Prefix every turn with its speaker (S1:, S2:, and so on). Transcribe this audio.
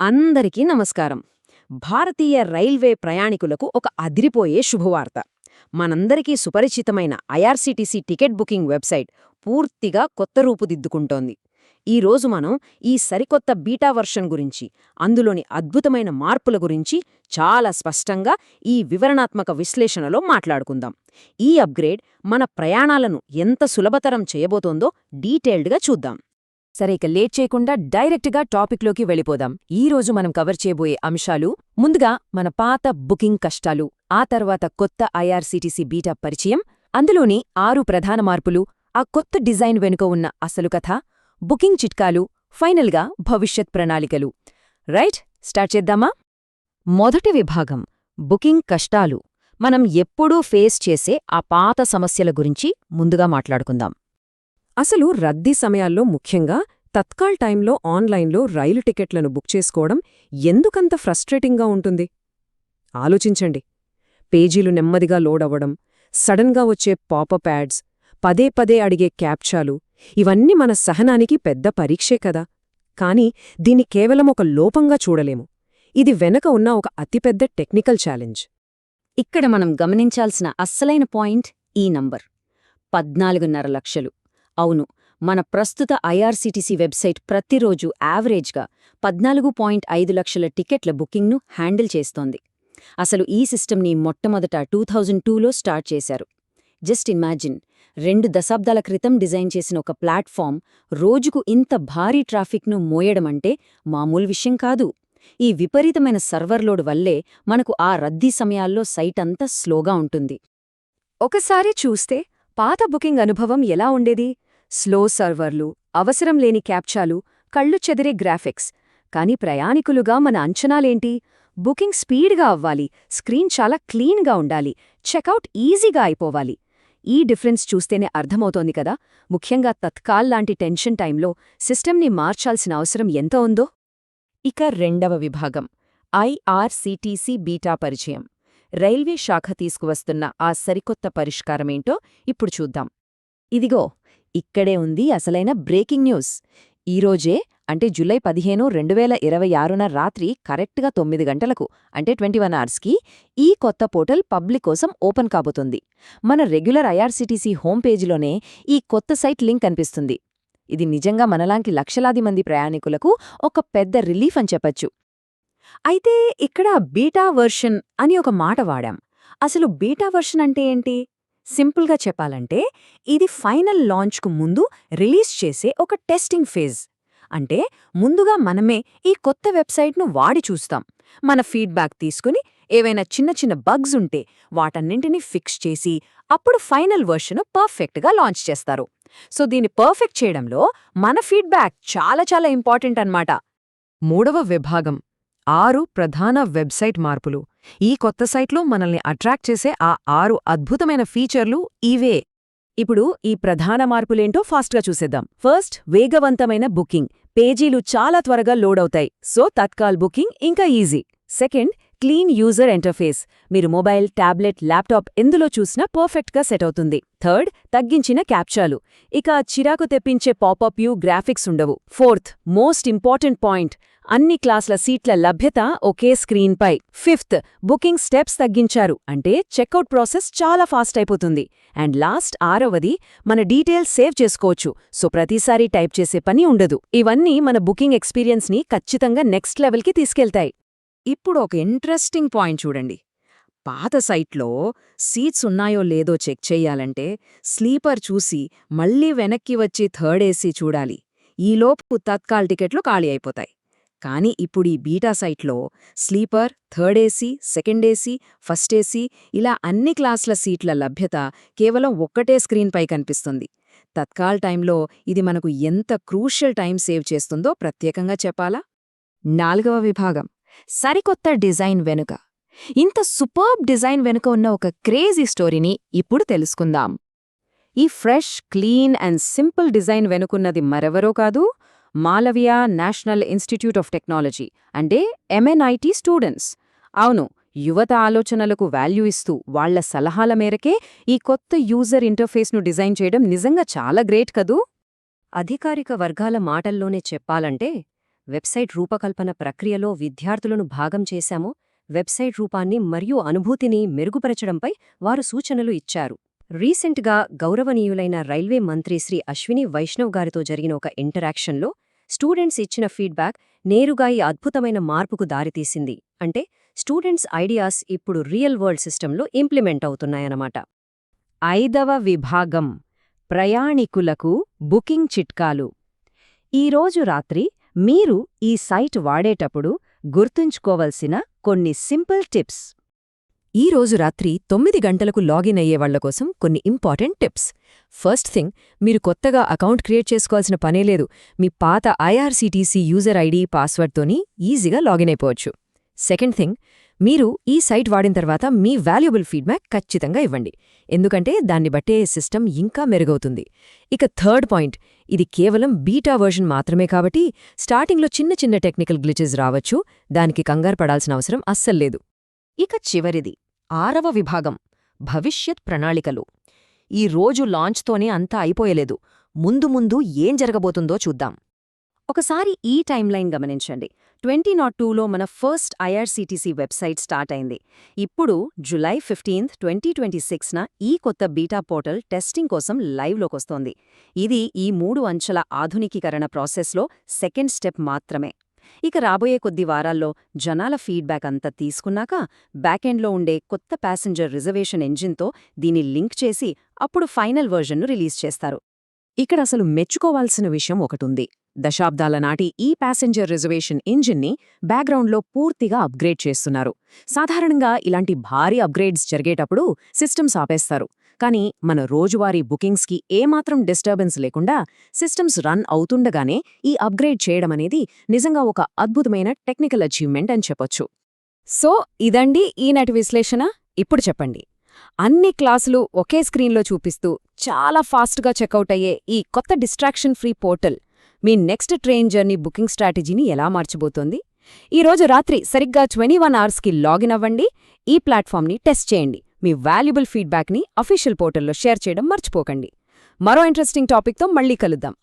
S1: అందరికీ నమస్కారం. భారతీయ రైల్వే ప్రయాణికులకు ఒక అదిరిపోయే శుభవార్త. మనందరికీ సుపరిచితమైన ఐఆర్సీటీసీ టికెట్ బుకింగ్ వెబ్సైట్ పూర్తిగా కొత్త రూపుదిద్దుకుంటోంది. ఈరోజు మనం ఈ సరికొత్త బీటా వర్షన్ గురించి, అందులోని అద్భుతమైన మార్పుల గురించి చాలా స్పష్టంగా ఈ వివరణాత్మక విశ్లేషణలో మాట్లాడుకుందాం. ఈ అప్గ్రేడ్ మన ప్రయాణాలను ఎంత సులభతరం చేయబోతోందో డీటెయిల్డ్గా చూద్దాం.
S2: సరే, ఇక లేట్ చేయకుండా డైరెక్ట్గా టాపిక్లోకి వెళ్ళిపోదాం. ఈరోజు మనం కవర్ చేయబోయే అంశాలు: ముందుగా మన పాత బుకింగ్ కష్టాలు, ఆ తర్వాత కొత్త ఐఆర్సీటీసీ బీటా పరిచయం, అందులోని 6 ప్రధాన మార్పులు, ఆ కొత్త డిజైన్ వెనుక ఉన్న అసలు కథ, బుకింగ్ చిట్కాలు, ఫైనల్గా భవిష్యత్ ప్రణాళికలు. రైట్, స్టార్ట్ చేద్దామా?
S1: మొదటి విభాగం బుకింగ్ కష్టాలు. మనం ఎప్పుడూ ఫేస్ చేసే ఆ పాత సమస్యల గురించి ముందుగా మాట్లాడుకుందాం.
S3: అసలు రద్దీ సమయాల్లో, ముఖ్యంగా తత్కాల్ టైంలో ఆన్లైన్లో రైలు టికెట్లను బుక్ చేసుకోవడం ఎందుకంత ఫ్రస్ట్రేటింగ్గా ఉంటుంది? ఆలోచించండి. పేజీలు నెమ్మదిగా లోడ్ అవ్వడం, సడన్గా వచ్చే పాపప్ యాడ్స్, పదే పదే అడిగే క్యాప్చాలు, ఇవన్నీ మన సహనానికి పెద్ద పరీక్షే కదా. కానీ దీన్ని కేవలం ఒక లోపంగా చూడలేము. ఇది వెనక ఉన్న ఒక అతిపెద్ద టెక్నికల్ ఛాలెంజ్.
S1: ఇక్కడ మనం గమనించాల్సిన అస్సలైన పాయింట్ ఈ నంబర్ 14.5 లక్షలు. అవును, మన ప్రస్తుత ఐఆర్సీటీసీ వెబ్సైట్ ప్రతిరోజు యావరేజ్గా 14.5 లక్షల టికెట్ల బుకింగ్ను హ్యాండిల్ చేస్తోంది. అసలు ఈ సిస్టమ్ని మొట్టమొదట 2002లో స్టార్ట్ చేశారు. జస్ట్ ఇమాజిన్, 2 దశాబ్దాల క్రితం డిజైన్ చేసిన ఒక ప్లాట్ఫామ్ రోజుకు ఇంత భారీ ట్రాఫిక్ను మోయడమంటే మామూలు విషయం కాదు. ఈ విపరీతమైన సర్వర్లోడ్ వల్లే మనకు ఆ రద్దీ సమయాల్లో సైట్ అంతా స్లోగా ఉంటుంది.
S3: ఒకసారి చూస్తే పాత బుకింగ్ అనుభవం ఎలా ఉండేది? స్లో సర్వర్లు, అవసరం లేని క్యాప్చాలు, కళ్ళు చెదిరే గ్రాఫిక్స్. కానీ ప్రయాణికులుగా మన అంచనాలేంటి? బుకింగ్ స్పీడ్గా అవ్వాలి, స్క్రీన్ చాలా క్లీన్గా ఉండాలి, చెక్అవుట్ ఈజీగా అయిపోవాలి. ఈ డిఫరెన్స్ చూస్తేనే అర్థమవుతోంది కదా, ముఖ్యంగా తత్కాల్ లాంటి టెన్షన్ టైంలో సిస్టమ్ని మార్చాల్సిన అవసరం ఎంత ఉందో.
S2: ఇక రెండవ విభాగం ఐఆర్సీటీసీ బీటా పరిచయం. రైల్వే శాఖ తీసుకువస్తున్న ఆ సరికొత్త పరిష్కారమేంటో ఇప్పుడు చూద్దాం.
S1: ఇదిగో, ఇక్కడే ఉంది అసలైన బ్రేకింగ్ న్యూస్. ఈరోజే, అంటే జూలై 15, 2026న రాత్రి కరెక్ట్గా 9 గంటలకు, అంటే 21 అవర్స్కి ఈ కొత్త పోర్టల్ పబ్లిక్ కోసం ఓపెన్ కాబోతుంది. మన రెగ్యులర్ ఐఆర్సీటీసీ హోమ్ పేజీలోనే ఈ కొత్త సైట్ లింక్ కనిపిస్తుంది. ఇది నిజంగా మనలాంటి లక్షలాది మంది ప్రయాణికులకు ఒక పెద్ద రిలీఫ్ అని చెప్పచ్చు.
S3: అయితే ఇక్కడ బీటా వర్షన్ అని ఒక మాట వాడాం. అసలు బీటా వర్షన్ అంటే ఏంటి? సింపుల్గా చెప్పాలంటే, ఇది ఫైనల్ లాంచ్కు ముందు రిలీజ్ చేసే ఒక టెస్టింగ్ ఫేజ్. అంటే ముందుగా మనమే ఈ కొత్త వెబ్సైట్ను వాడి చూస్తాం. మన ఫీడ్బ్యాక్ తీసుకుని ఏవైనా చిన్న చిన్న బగ్స్ ఉంటే వాటన్నింటినీ ఫిక్స్ చేసి అప్పుడు ఫైనల్ వర్షన్ పర్ఫెక్ట్గా లాంచ్ చేస్తారు. సో దీన్ని పర్ఫెక్ట్ చేయడంలో మన ఫీడ్బ్యాక్ చాలా చాలా ఇంపార్టెంట్ అన్నమాట.
S2: మూడవ విభాగం 6 ప్రధాన వెబ్సైట్ మార్పులు. ఈ కొత్త సైట్లో మనల్ని అట్రాక్ట్ చేసే ఆ 6 అద్భుతమైన ఫీచర్లు ఇవే.
S3: ఇప్పుడు ఈ ప్రధాన మార్పులేంటో ఫాస్ట్గా చూసేద్దాం. ఫస్ట్, వేగవంతమైన బుకింగ్. పేజీలు చాలా త్వరగా లోడ్ అవుతాయి, సో తత్కాల్ బుకింగ్ ఇంకా easy. Second, clean user interface. మీరు మొబైల్, టాబ్లెట్, ల్యాప్టాప్ ఎందులో చూసినా పర్ఫెక్ట్గా సెట్ అవుతుంది. థర్డ్, తగ్గించిన క్యాప్చాలు. ఇక చిరాకు తెప్పించే పాపప్ యూ గ్రాఫిక్స్ ఉండవు. ఫోర్త్, మోస్ట్ ఇంపార్టెంట్ పాయింట్, అన్ని క్లాసుల సీట్ల లభ్యత ఒకే స్క్రీన్పై. ఫిఫ్త్, బుకింగ్ స్టెప్స్ తగ్గించారు, అంటే చెక్అవుట్ ప్రాసెస్ చాలా ఫాస్ట్ అయిపోతుంది. అండ్ లాస్ట్, 6వది, మన డీటెయిల్స్ సేవ్ చేసుకోవచ్చు, సో ప్రతిసారి టైప్ చేసే పని ఉండదు. ఇవన్నీ మన బుకింగ్ ఎక్స్పీరియన్స్ని ఖచ్చితంగా నెక్స్ట్ లెవెల్కి తీసుకెళ్తాయి.
S1: ఇప్పుడు ఒక ఇంట్రెస్టింగ్ పాయింట్ చూడండి. పాత సైట్లో సీట్స్ ఉన్నాయో లేదో చెక్ చెయ్యాలంటే స్లీపర్ చూసి మళ్ళీ వెనక్కి వచ్చి థర్డ్ ఏసీ చూడాలి. ఈలోపు తత్కాల్ టికెట్లు ఖాళీ అయిపోతాయి. కానీ ఇప్పుడు ఈ బీటా సైట్లో sleeper, third AC, second AC, first AC, ఇలా అన్ని క్లాసుల సీట్ల లభ్యత కేవలం ఒక్కటే స్క్రీన్పై కనిపిస్తుంది. తత్కాల్ టైంలో ఇది మనకు ఎంత క్రూషియల్ టైం సేవ్ చేస్తుందో ప్రత్యేకంగా చెప్పాలా. 4వ విభాగం సరికొత్త డిజైన్ వెనుక. ఇంత సూపర్బ్ డిజైన్ వెనుక ఉన్న ఒక క్రేజీ స్టోరీని ఇప్పుడు తెలుసుకుందాం. ఈ fresh, clean and simple design వెనుకున్నది మరెవరో కాదు, Malaviya national institute of technology, అంటే MNIT స్టూడెంట్స్. అవును, యువత ఆలోచనలకు వాల్యూ ఇస్తూ వాళ్ల సలహాల మేరకే ఈ కొత్త యూజర్ ఇంటర్ఫేస్ను డిజైన్ చేయడం నిజంగా చాలా గ్రేట్ కదూ.
S3: అధికారిక వర్గాల మాటల్లోనే చెప్పాలంటే,
S2: వెబ్సైట్ రూపకల్పన ప్రక్రియలో విద్యార్థులను భాగం చేశాము, వెబ్సైట్ రూపాన్ని మరియు అనుభూతిని మెరుగుపరచడంపై వారు సూచనలు ఇచ్చారు. రీసెంట్గా గౌరవనీయులైన రైల్వే మంత్రి శ్రీ అశ్విని వైష్ణవ్ గారితో జరిగిన ఒక ఇంటరాక్షన్లో స్టూడెంట్స్ ఇచ్చిన ఫీడ్బ్యాక్ నేరుగా ఈ అద్భుతమైన మార్పుకు దారితీసింది. అంటే స్టూడెంట్స్ ఐడియాస్ ఇప్పుడు రియల్ వరల్డ్ సిస్టంలో ఇంప్లిమెంట్ అవుతున్నాయన్నమాట.
S3: 5వ విభాగం ప్రయాణికులకు బుకింగ్ చిట్కాలు. ఈరోజు రాత్రి మీరు ఈ సైట్ వాడేటప్పుడు గుర్తుంచుకోవలసిన కొన్ని సింపుల్ టిప్స్.
S2: ఈ రోజు రాత్రి 9 గంటలకు లాగిన్ అయ్యేవాళ్ల కోసం కొన్ని ఇంపార్టెంట్ టిప్స్. ఫస్ట్ థింగ్, మీరు కొత్తగా అకౌంట్ క్రియేట్ చేసుకోవాల్సిన పనేలేదు. మీ పాత ఐఆర్సీటీసీ యూజర్ ఐడి పాస్వర్డ్తోని ఈజీగా లాగిన్ అయిపోవచ్చు. సెకండ్ థింగ్, మీరు ఈ సైట్ వాడిన తర్వాత మీ వాల్యుబుల్ ఫీడ్బ్యాక్ ఖచ్చితంగా ఇవ్వండి, ఎందుకంటే దాన్ని బట్టే సిస్టమ్ ఇంకా మెరుగవుతుంది. ఇక థర్డ్ పాయింట్, ఇది కేవలం బీటా వర్షన్ మాత్రమే కాబట్టి స్టార్టింగ్లో చిన్న చిన్న టెక్నికల్ గ్లిచెస్ రావచ్చు, దానికి కంగారు పడాల్సిన అవసరం అస్సల్లేదు.
S3: ఇక చివరిది 6వ విభాగం భవిష్యత్ ప్రణాళికలు. ఈ రోజు లాంచ్తోనే అంతా అయిపోయలేదు, ముందు ముందు ఏం జరగబోతుందో చూద్దాం.
S2: ఒకసారి ఈ టైమ్లైన్ గమనించండి. 2002లో మన ఫస్ట్ ఐఆర్సీటీసీ వెబ్సైట్ స్టార్ట్ అయింది. ఇప్పుడు జులై 15, 2026న ఈ కొత్త బీటా పోర్టల్ టెస్టింగ్ కోసం లైవ్లోకొస్తోంది. ఇది ఈ 3 అంచెల ఆధునికీకరణ ప్రాసెస్లో సెకండ్ స్టెప్ మాత్రమే. ఇక రాబోయే కొద్ది వారాల్లో జనాల ఫీడ్బ్యాక్ అంతా తీసుకున్నాక బ్యాకెండ్లో ఉండే కొత్త ప్యాసింజర్ రిజర్వేషన్ ఎంజిన్తో దీన్ని లింక్ చేసి అప్పుడు ఫైనల్ వర్జన్ను రిలీజ్ చేస్తారు. ఇక్కడ అసలు మెచ్చుకోవాల్సిన విషయం ఒకటుంది. దశాబ్దాల నాటి ఈ ప్యాసింజర్ రిజర్వేషన్ ఇంజిన్ని బ్యాక్గ్రౌండ్లో పూర్తిగా అప్గ్రేడ్ చేస్తున్నారు. సాధారణంగా ఇలాంటి భారీ అప్గ్రేడ్స్ జరిగేటప్పుడు సిస్టమ్స్ ఆపేస్తారు. కానీ మన రోజువారీ బుకింగ్స్కి ఏమాత్రం డిస్టర్బెన్స్ లేకుండా సిస్టమ్స్ రన్ అవుతుండగానే ఈ అప్గ్రేడ్ చేయడమనేది నిజంగా ఒక అద్భుతమైన టెక్నికల్ అచీవ్మెంట్ అని చెప్పొచ్చు.
S3: సో ఇదండి ఈనాటి విశ్లేషణ. ఇప్పుడు చెప్పండి, అన్ని క్లాసులు ఒకే స్క్రీన్లో చూపిస్తూ చాలా ఫాస్ట్గా చెక్అవుట్ అయ్యే ఈ కొత్త డిస్ట్రాక్షన్ ఫ్రీ పోర్టల్ మీ నెక్స్ట్ ట్రైన్ జర్నీ బుకింగ్ స్ట్రాటజీని ఎలా మార్చబోతోంది? ఈరోజు రాత్రి సరిగ్గా 21 అవర్స్కి లాగిన్ అవ్వండి, ఈ ప్లాట్ఫామ్ని టెస్ట్ చేయండి, మీ వాల్యుబుల్ ఫీడ్బ్యాక్ని అఫీషియల్ పోర్టల్లో షేర్ చేయడం మర్చిపోకండి. మరో ఇంట్రెస్టింగ్ టాపిక్తో మళ్ళీ కలుద్దాం.